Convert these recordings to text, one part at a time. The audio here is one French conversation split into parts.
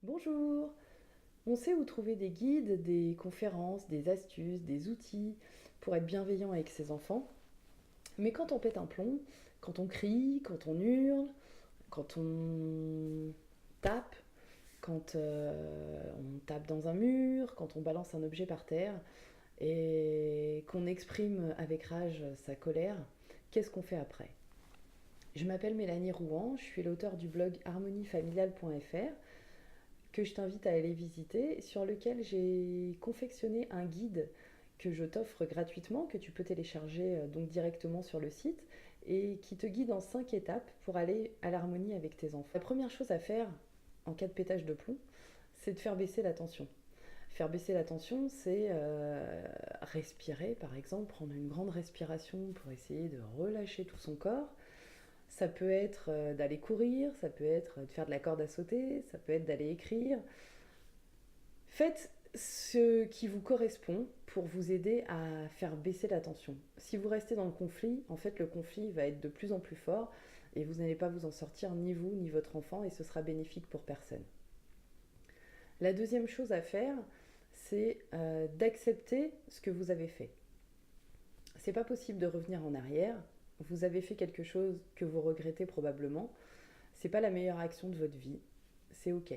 Bonjour! On sait où trouver des guides, des conférences, des astuces, des outils pour être bienveillant avec ses enfants. Mais quand on pète un plomb, quand on crie, quand on hurle, quand on tape, quand on tape dans un mur, quand on balance un objet par terre et qu'on exprime avec rage sa colère, qu'est-ce qu'on fait après? Je m'appelle Mélanie Rouen, je suis l'auteure du blog harmoniefamiliale.fr que je t'invite à aller visiter, sur lequel j'ai confectionné un guide que je t'offre gratuitement, que tu peux télécharger donc directement sur le site, et qui te guide en 5 étapes pour aller à l'harmonie avec tes enfants. La première chose à faire en cas de pétage de plomb, c'est de faire baisser la tension. Faire baisser la tension, c'est respirer par exemple, prendre une grande respiration pour essayer de relâcher tout son corps. Ça peut être d'aller courir, ça peut être de faire de la corde à sauter, ça peut être d'aller écrire. Faites ce qui vous correspond pour vous aider à faire baisser la tension. Si vous restez dans le conflit, en fait le conflit va être de plus en plus fort et vous n'allez pas vous en sortir, ni vous ni votre enfant, et ce sera bénéfique pour personne. La deuxième chose à faire, c'est d'accepter ce que vous avez fait. C'est pas possible de revenir en arrière. Vous avez fait quelque chose que vous regrettez probablement. C'est pas la meilleure action de votre vie. C'est ok.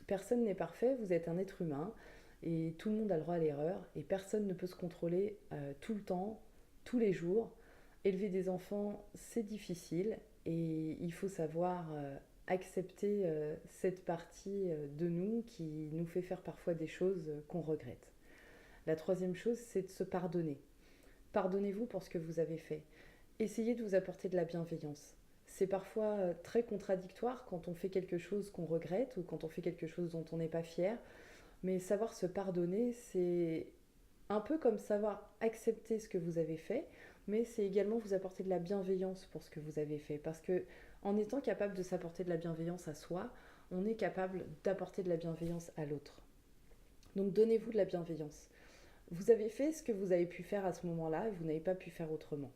Personne n'est parfait, vous êtes un être humain et tout le monde a le droit à l'erreur et personne ne peut se contrôler tout le temps, tous les jours. Élever des enfants, c'est difficile et il faut savoir accepter cette partie de nous qui nous fait faire parfois des choses qu'on regrette. La troisième chose, c'est de se pardonner. Pardonnez-vous pour ce que vous avez fait. Essayez de vous apporter de la bienveillance. C'est parfois très contradictoire quand on fait quelque chose qu'on regrette ou quand on fait quelque chose dont on n'est pas fier, mais savoir se pardonner, c'est un peu comme savoir accepter ce que vous avez fait, mais c'est également vous apporter de la bienveillance pour ce que vous avez fait, parce que en étant capable de s'apporter de la bienveillance à soi, on est capable d'apporter de la bienveillance à l'autre. Donc donnez-vous de la bienveillance. Vous avez fait ce que vous avez pu faire à ce moment-là et vous n'avez pas pu faire autrement.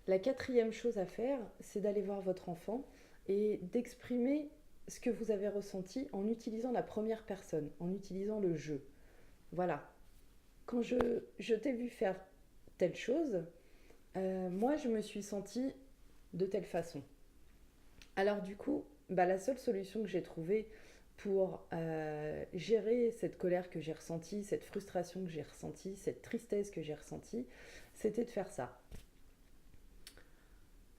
La quatrième chose à faire, c'est d'aller voir votre enfant et d'exprimer ce que vous avez ressenti en utilisant la première personne, en utilisant le je. Voilà. Quand je t'ai vu faire telle chose, moi je me suis sentie de telle façon. Alors du coup, la seule solution que j'ai trouvée pour gérer cette colère que j'ai ressentie, cette frustration que j'ai ressentie, cette tristesse que j'ai ressentie, c'était de faire ça.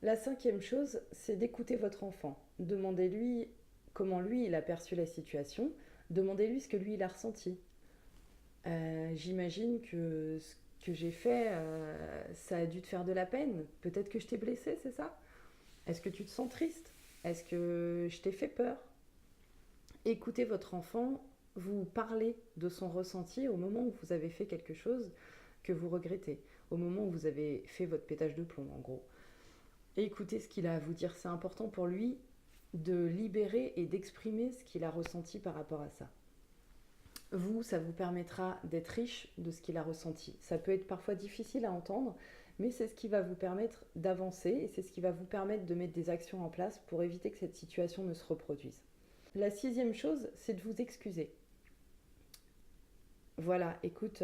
La cinquième chose, c'est d'écouter votre enfant. Demandez-lui comment lui il a perçu la situation. Demandez-lui ce que lui il a ressenti. J'imagine que ce que j'ai fait, ça a dû te faire de la peine. Peut-être que je t'ai blessé, c'est ça? Est-ce que tu te sens triste? Est-ce que je t'ai fait peur? Écoutez votre enfant vous parler de son ressenti au moment où vous avez fait quelque chose que vous regrettez, au moment où vous avez fait votre pétage de plomb en gros. Et écoutez ce qu'il a à vous dire. C'est important pour lui de libérer et d'exprimer ce qu'il a ressenti par rapport à ça. Vous, ça vous permettra d'être riche de ce qu'il a ressenti. Ça peut être parfois difficile à entendre, mais c'est ce qui va vous permettre d'avancer et c'est ce qui va vous permettre de mettre des actions en place pour éviter que cette situation ne se reproduise. La sixième chose, c'est de vous excuser. Voilà, écoute,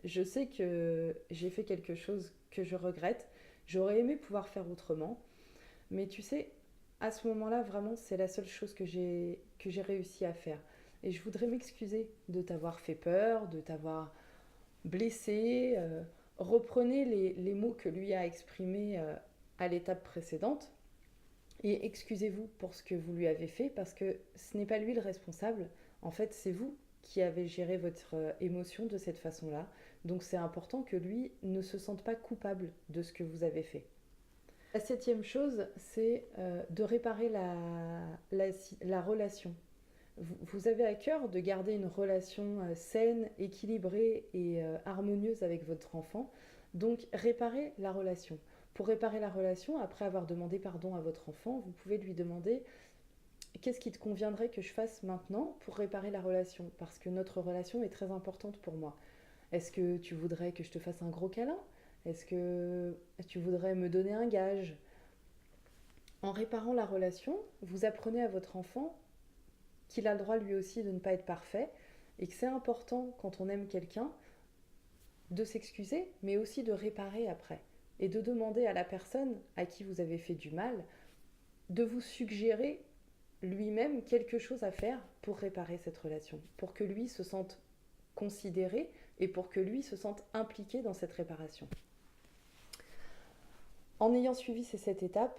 je sais que j'ai fait quelque chose que je regrette. J'aurais aimé pouvoir faire autrement. Mais tu sais, à ce moment-là, vraiment, c'est la seule chose que j'ai réussi à faire. Et je voudrais m'excuser de t'avoir fait peur, de t'avoir blessé. Reprenez les mots que lui a exprimés à l'étape précédente et excusez-vous pour ce que vous lui avez fait parce que ce n'est pas lui le responsable. En fait, c'est vous qui avez géré votre émotion de cette façon-là. Donc c'est important que lui ne se sente pas coupable de ce que vous avez fait. La septième chose, c'est de réparer la relation. Vous avez à cœur de garder une relation saine, équilibrée et harmonieuse avec votre enfant. Donc réparez la relation. Pour réparer la relation, après avoir demandé pardon à votre enfant, vous pouvez lui demander qu'est-ce qui te conviendrait que je fasse maintenant pour réparer la relation. Parce que notre relation est très importante pour moi. Est-ce que tu voudrais que je te fasse un gros câlin? Est-ce que tu voudrais me donner un gage? En réparant la relation, vous apprenez à votre enfant qu'il a le droit lui aussi de ne pas être parfait et que c'est important quand on aime quelqu'un de s'excuser, mais aussi de réparer après et de demander à la personne à qui vous avez fait du mal de vous suggérer lui-même quelque chose à faire pour réparer cette relation, pour que lui se sente considéré et pour que lui se sente impliqué dans cette réparation. En ayant suivi ces 7 étapes,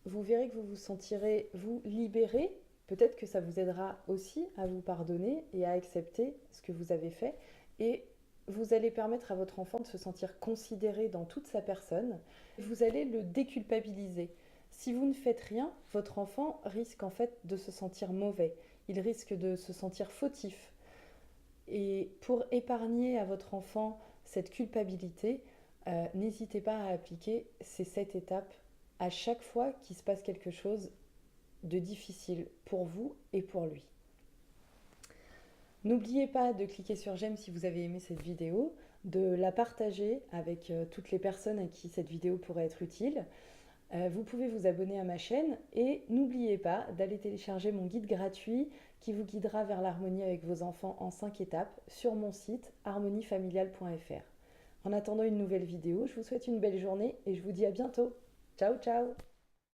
vous verrez que vous vous sentirez, vous, libéré. Peut-être que ça vous aidera aussi à vous pardonner et à accepter ce que vous avez fait. Et vous allez permettre à votre enfant de se sentir considéré dans toute sa personne. Vous allez le déculpabiliser. Si vous ne faites rien, votre enfant risque en fait de se sentir mauvais. Il risque de se sentir fautif. Et pour épargner à votre enfant cette culpabilité, n'hésitez pas à appliquer ces 7 étapes à chaque fois qu'il se passe quelque chose de difficile pour vous et pour lui. N'oubliez pas de cliquer sur j'aime si vous avez aimé cette vidéo, de la partager avec toutes les personnes à qui cette vidéo pourrait être utile. Vous pouvez vous abonner à ma chaîne et n'oubliez pas d'aller télécharger mon guide gratuit qui vous guidera vers l'harmonie avec vos enfants en 5 étapes sur mon site harmoniefamiliale.fr. En attendant une nouvelle vidéo, je vous souhaite une belle journée et je vous dis à bientôt. Ciao ciao!